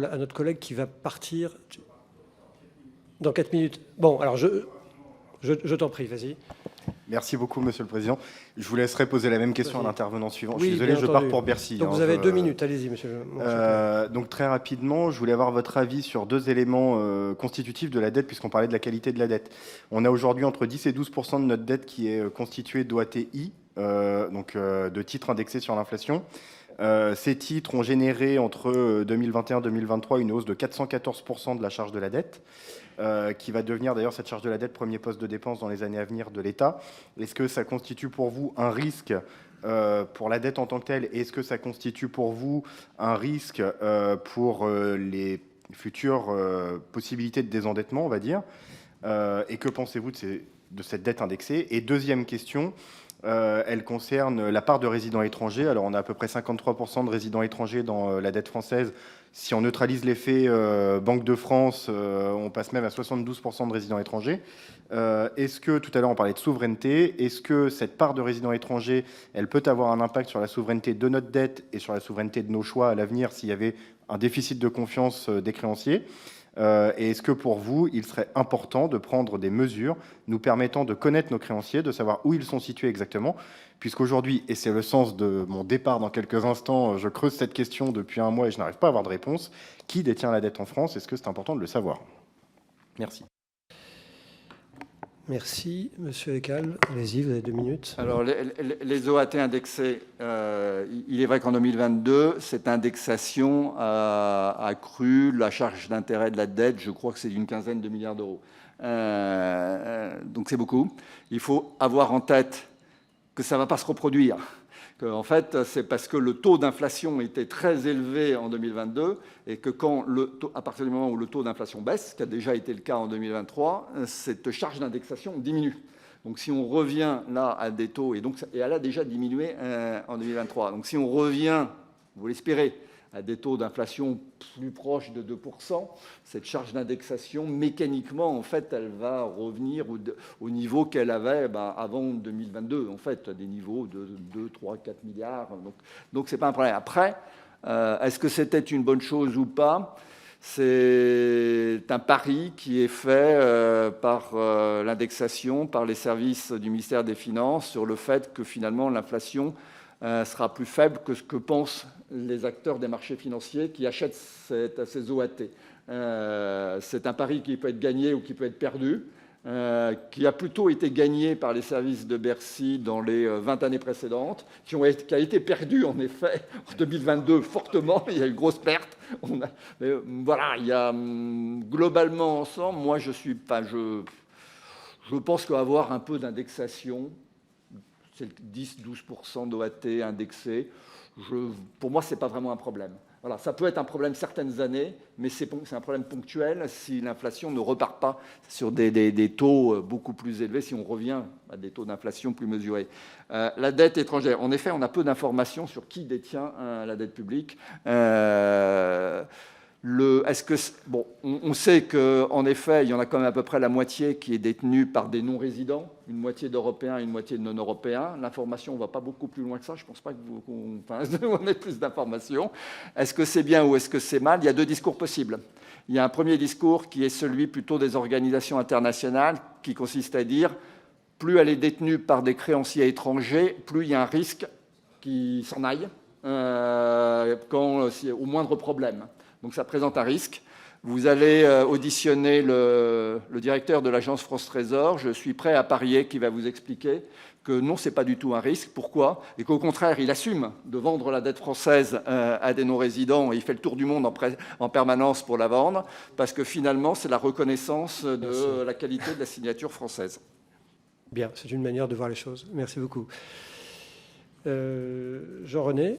à notre collègue qui va partir dans 4 minutes. Bon, alors je t'en prie, vas-y. Merci beaucoup, Monsieur le Président. Je vous laisserai poser la même question à l'intervenant suivant. Oui, je suis désolé, je pars pour Bercy. Donc vous avez 2 minutes, allez-y, monsieur. Donc très rapidement, je voulais avoir votre avis sur deux éléments constitutifs de la dette, puisqu'on parlait de la qualité de la dette. On a aujourd'hui entre 10 et 12% de notre dette qui est constituée d'OATI, donc de titres indexés sur l'inflation. Ces titres ont généré entre 2021 et 2023 une hausse de 414% de la charge de la dette, qui va devenir d'ailleurs cette charge de la dette premier poste de dépense dans les années à venir de l'État. Est-ce que ça constitue pour vous un risque pour la dette en tant que telle? Est-ce que ça constitue pour vous un risque pour les futures possibilités de désendettement, on va dire? Et que pensez-vous de cette dette indexée? Et deuxième question, elle concerne la part de résidents étrangers. Alors, on a à peu près 53% de résidents étrangers dans la dette française. Si on neutralise l'effet Banque de France, on passe même à 72% de résidents étrangers. Est-ce que, tout à l'heure, on parlait de souveraineté, est-ce que cette part de résidents étrangers, elle peut avoir un impact sur la souveraineté de notre dette et sur la souveraineté de nos choix à l'avenir s'il y avait un déficit de confiance des créanciers? Et est-ce que pour vous, il serait important de prendre des mesures nous permettant de connaître nos créanciers, de savoir où ils sont situés exactement, puisqu'aujourd'hui, et c'est le sens de mon départ dans quelques instants, je creuse cette question depuis un mois et je n'arrive pas à avoir de réponse. Qui détient la dette en France? Est-ce que c'est important de le savoir? Merci. Merci. Monsieur Ecal, allez-y, vous avez 2 minutes. Alors, les OAT indexés, il est vrai qu'en 2022, cette indexation a accru la charge d'intérêt de la dette, je crois que c'est d'une quinzaine de milliards d'euros. Donc c'est beaucoup. Il faut avoir en tête que ça ne va pas se reproduire. En fait, c'est parce que le taux d'inflation était très élevé en 2022 et que à partir du moment où le taux d'inflation baisse, ce qui a déjà été le cas en 2023, cette charge d'indexation diminue. Donc si on revient là à des taux, et elle a déjà diminué en 2023, donc si on revient, vous l'espérez, à des taux d'inflation plus proches de 2%, cette charge d'indexation, mécaniquement, en fait, elle va revenir au niveau qu'elle avait avant 2022, en fait, à des niveaux de 2, 3, 4 milliards. Donc ce n'est pas un problème. Après, est-ce que c'était une bonne chose ou pas? C'est un pari qui est fait par l'indexation, par les services du ministère des Finances, sur le fait que finalement l'inflation sera plus faible que ce que pensent les acteurs des marchés financiers qui achètent ces OAT. C'est un pari qui peut être gagné ou qui peut être perdu, qui a plutôt été gagné par les services de Bercy dans les 20 années précédentes, qui a été perdu en effet en 2022 fortement. Il y a eu une grosse perte. Voilà, il y a globalement ensemble, moi je pense qu'avoir un peu d'indexation, c'est 10-12% d'OAT indexé. Pour moi, ce n'est pas vraiment un problème. Voilà, ça peut être un problème certaines années, mais c'est un problème ponctuel si l'inflation ne repart pas sur des taux beaucoup plus élevés, si on revient à des taux d'inflation plus mesurés. La dette étrangère, en effet, on a peu d'informations sur qui détient la dette publique. On sait qu'en effet, il y en a quand même à peu près la moitié qui est détenue par des non-résidents, une moitié d'Européens et une moitié de non-Européens. L'information ne va pas beaucoup plus loin que ça. Je ne pense pas qu'on ait plus d'informations. Est-ce que c'est bien ou est-ce que c'est mal? Il y a deux discours possibles. Il y a un premier discours qui est celui plutôt des organisations internationales, qui consiste à dire plus elle est détenue par des créanciers étrangers, plus il y a un risque qu'ils s'en aillent au moindre problème. Donc ça présente un risque. Vous allez auditionner le directeur de l'agence France Trésor. Je suis prêt à parier qu'il va vous expliquer que non, ce n'est pas du tout un risque. Pourquoi? Et qu'au contraire, il assume de vendre la dette française à des non-résidents et il fait le tour du monde en permanence pour la vendre parce que finalement, c'est la reconnaissance de la qualité de la signature française. Bien, c'est une manière de voir les choses. Merci beaucoup. Jean-René?